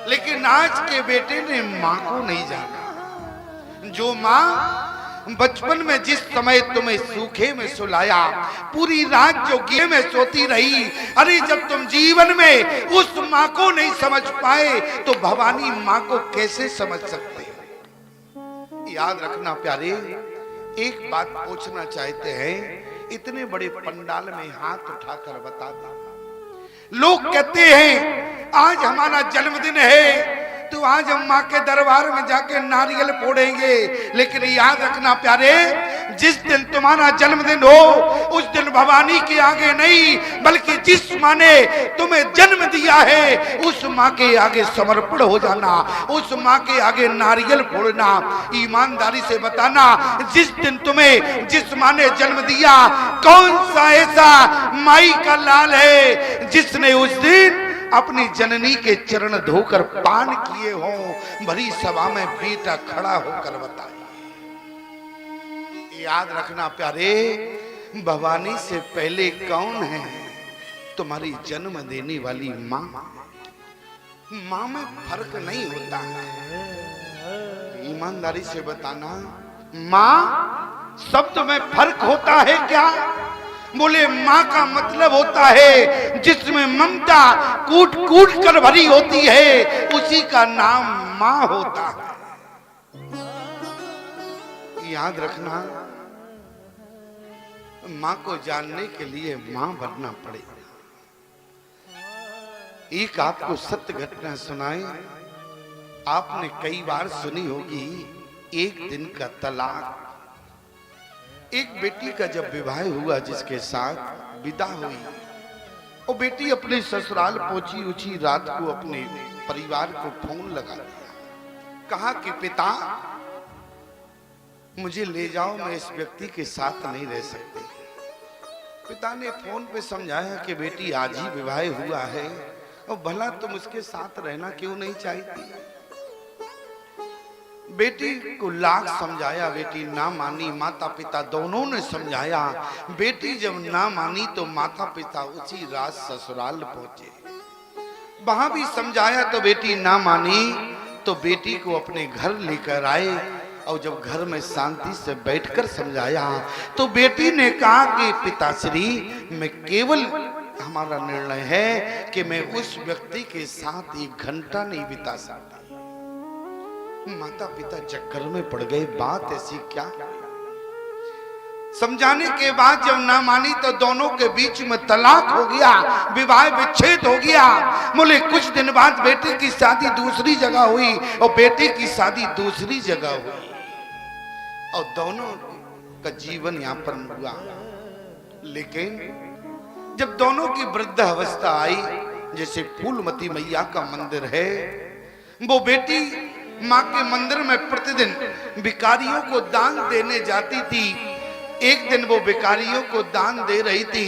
लेकिन आज के बेटे ने माँ को नहीं जाना। जो माँ बचपन में जिस समय तुम्हें सूखे में सुलाया, पूरी रात जो गिले में सोती रही, अरे जब तुम जीवन में उस माँ को नहीं समझ पाए तो भवानी माँ को कैसे समझ सकते हो? याद रखना प्यारे, एक बात पूछना चाहते हैं, इतने बड़े पंडाल में हाथ उठाकर बता दो। लोग कहते हैं आज हमारा जन्मदिन है तो आज हम माँ के दरबार में जाके नारियल फोड़ेंगे, लेकिन याद रखना प्यारे, जिस दिन तुम्हारा जन्मदिन हो उस दिन भवानी के आगे नहीं, बल्कि जिस माँ ने तुम्हें जन्म दिया है उस माँ के आगे समर्पण हो जाना, उस माँ के आगे नारियल फोड़ना। ईमानदारी से बताना, जिस दिन तुम्हें जिस माँ ने जन्म दिया, कौन सा ऐसा माई का लाल है जिसने उस दिन अपनी जननी के चरण धोकर पान किए हों? भरी सभा में बेटा खड़ा होकर बताए। याद रखना प्यारे, भवानी से पहले कौन है? तुम्हारी जन्म देने वाली माँ। माँ में फर्क नहीं होता है। ईमानदारी से बताना, माँ शब्द में फर्क होता है क्या? बोले माँ का मतलब होता है जिसमें ममता कूट कूट कर भरी होती है, उसी का नाम माँ होता है। याद रखना, माँ को जानने के लिए माँ बनना पड़ेगा। एक आपको सत्य घटना सुनाए, आपने कई बार सुनी होगी, एक दिन का तलाक। एक बेटी का जब विवाह हुआ, जिसके साथ विदा हुई, और बेटी अपने ससुराल पहुंची, उसी रात को अपने परिवार को फोन लगा दिया, कहा कि पिता मुझे ले जाओ, मैं इस व्यक्ति के साथ नहीं रह सकती। पिता ने फोन पे समझाया कि बेटी आज ही विवाह हुआ है और भला तुम उसके साथ रहना क्यों नहीं चाहती? बेटी को लाख समझाया, बेटी ना मानी। माता पिता दोनों ने समझाया, बेटी जब ना मानी तो माता पिता उसी रात ससुराल पहुंचे। वहां भी समझाया तो बेटी ना मानी, तो बेटी को अपने घर लेकर आए, और जब घर में शांति से बैठकर समझाया तो बेटी ने कहा कि पिताश्री, मैं केवल हमारा निर्णय है कि मैं उस व्यक्ति के साथ 1 घंटा नहीं बिता सकती। माता पिता चक्कर में पड़ गए, बात ऐसी क्या? समझाने के बाद जब ना मानी तो दोनों के बीच में तलाक हो गया, विवाह विच्छेद हो गया। बोले कुछ दिन बाद बेटे की शादी दूसरी जगह हुई और बेटे की शादी दूसरी जगह हुई, और दोनों का जीवन यापन हुआ। लेकिन जब दोनों की वृद्धावस्था आई, जैसे फूलमती मैया का मंदिर है, वो बेटी माँ के मंदिर में प्रतिदिन भिखारियों को दान देने जाती थी। एक दिन वो भिखारियों को दान दे रही थी,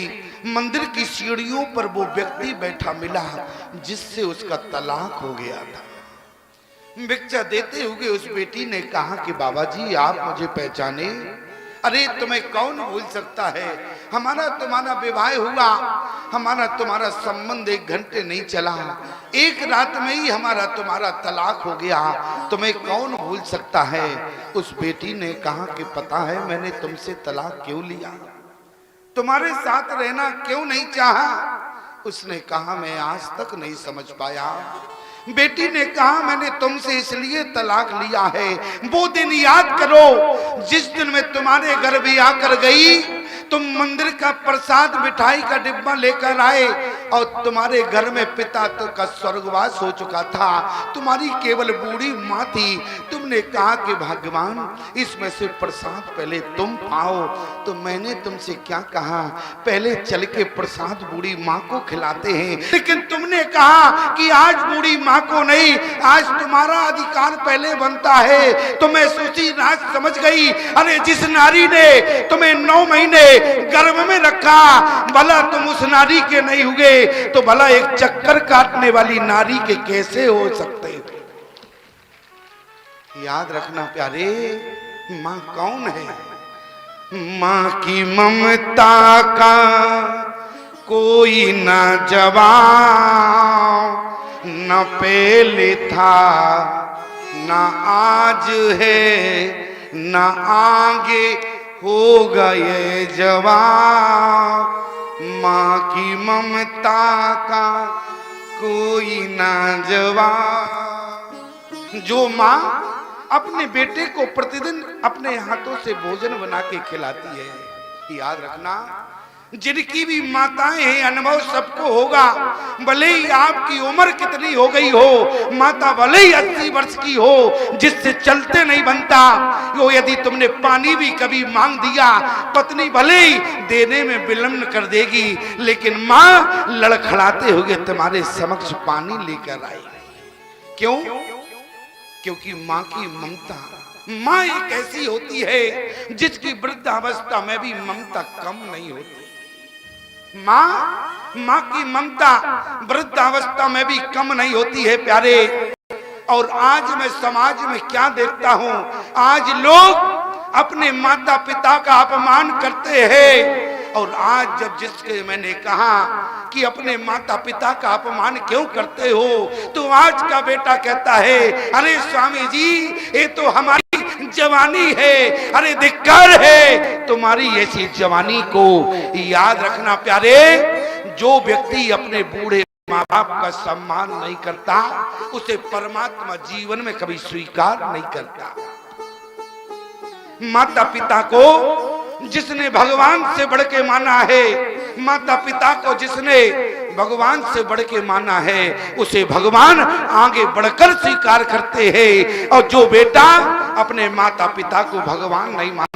मंदिर की सीढ़ियों पर वो व्यक्ति बैठा मिला जिससे उसका तलाक हो गया था। भिक्षा देते हुए उस बेटी ने कहा कि बाबा जी, आप मुझे पहचाने? अरे तुम्हें कौन भूल सकता है, हमारा तुम्हारा विवाह हुआ, हमारा तुम्हारा संबंध 1 घंटे नहीं चला, एक रात में ही हमारा तुम्हारा तलाक हो गया, तुम्हें कौन भूल सकता है? उस बेटी ने कहा कि पता है मैंने तुमसे तलाक क्यों लिया, तुम्हारे साथ रहना क्यों नहीं चाहा? उसने कहा मैं आज तक नहीं समझ पाया। बेटी ने कहा मैंने तुमसे इसलिए तलाक लिया है, वो दिन याद करो जिस दिन मैं तुम्हारे घर भी आकर गई, तुम मंदिर का प्रसाद मिठाई का डिब्बा लेकर आए और तुम्हारे घर में पिता तो का स्वर्गवास हो चुका था, तुम्हारी केवल बूढ़ी माँ थी। तुमने कहा कि भगवान इसमें से प्रसाद पहले तुम पाओ, तो मैंने तुमसे क्या कहा, पहले चल के प्रसाद बूढ़ी माँ को खिलाते हैं, लेकिन तुमने कहा कि आज बूढ़ी माँ को नहीं, आज तुम्हारा अधिकार पहले बनता है। तो मैं सोची रात समझ गई, अरे जिस नारी ने तुम्हें 9 महीने गर्भ में रखा, भला तुम उस नारी के नहीं हुए तो भला एक चक्कर काटने वाली नारी के कैसे हो सकते? याद रखना प्यारे, माँ कौन है? माँ की ममता का कोई ना जवाब, न पहले था न आज है न आगे होगा ये जवाब। माँ की ममता का कोई ना जवाब। जो माँ अपने बेटे को प्रतिदिन अपने हाथों से भोजन बना के खिलाती है, याद रखना जिनकी भी माताएं हैं अनुभव सबको होगा। भले ही आपकी उम्र कितनी हो गई हो, माता भले ही 80 वर्ष की हो, जिससे चलते नहीं बनता वो यदि तुमने पानी भी कभी मांग दिया, पत्नी भले ही देने में विलंब कर देगी, लेकिन माँ लड़खड़ाते हुए तुम्हारे समक्ष पानी लेकर आएगी। क्यों? क्योंकि माँ की ममता, माँ एक ऐसी होती है जिसकी वृद्धावस्था में भी ममता कम नहीं होती। माँ की ममता वृद्धावस्था में भी कम नहीं होती है प्यारे। और आज मैं समाज में क्या देखता हूँ, आज लोग अपने माता पिता का अपमान करते हैं। और आज जब जिसके मैंने कहा कि अपने माता पिता का अपमान क्यों करते हो, तो आज का बेटा कहता है अरे स्वामी जी ये तो हमारी जवानी है, अरे धिक्कार है तुम्हारी ऐसी जवानी को। याद रखना प्यारे, जो व्यक्ति अपने बूढ़े माँ बाप का सम्मान नहीं करता उसे परमात्मा जीवन में कभी स्वीकार नहीं करता। माता पिता को जिसने भगवान से बढ़ के माना है, माता पिता को जिसने भगवान से बढ़ के माना है, उसे भगवान आगे बढ़कर स्वीकार करते हैं। और जो बेटा अपने माता पिता को भगवान नहीं मानता,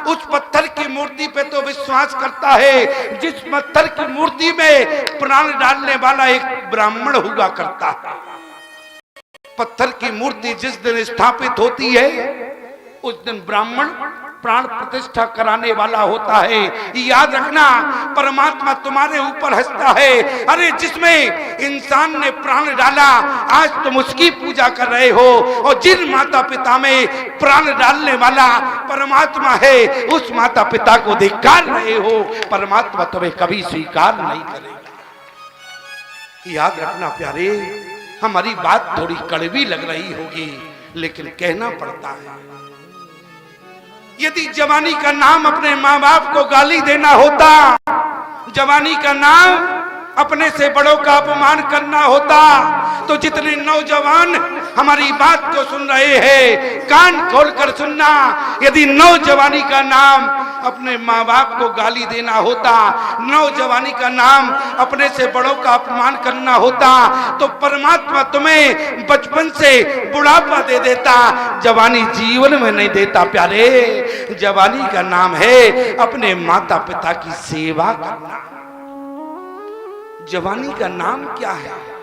उस पत्थर की मूर्ति पे तो विश्वास करता है जिस पत्थर की मूर्ति में प्राण डालने वाला एक ब्राह्मण हुआ करता है। पत्थर की मूर्ति जिस दिन स्थापित होती है उस दिन ब्राह्मण प्राण प्रतिष्ठा कराने वाला होता है। याद रखना परमात्मा तुम्हारे ऊपर हंसता है। अरे जिसमें इंसान ने प्राण डाला आज तुम उसकी पूजा कर रहे हो, और जिन माता पिता में प्राण डालने वाला परमात्मा है उस माता पिता को धिक्कार रहे हो, परमात्मा तुम्हें कभी स्वीकार नहीं करेगा। याद रखना प्यारे, हमारी बात थोड़ी कड़वी लग रही होगी लेकिन कहना पड़ता है। यदि जवानी का नाम अपने माँ बाप को गाली देना होता, जवानी का नाम अपने से बड़ों का अपमान करना होता, तो जितने नौजवान हमारी बात को सुन रहे हैं कान खोलकर सुनना, यदि नौजवानी का नाम अपने माँ बाप को गाली देना होता, नौजवानी का नाम अपने से बड़ों का अपमान करना होता, तो परमात्मा तुम्हें बचपन से बुढ़ापा दे देता, जवानी जीवन में नहीं देता। प्यारे, जवानी का नाम है अपने माता पिता की सेवा करना। जवानी का नाम क्या है?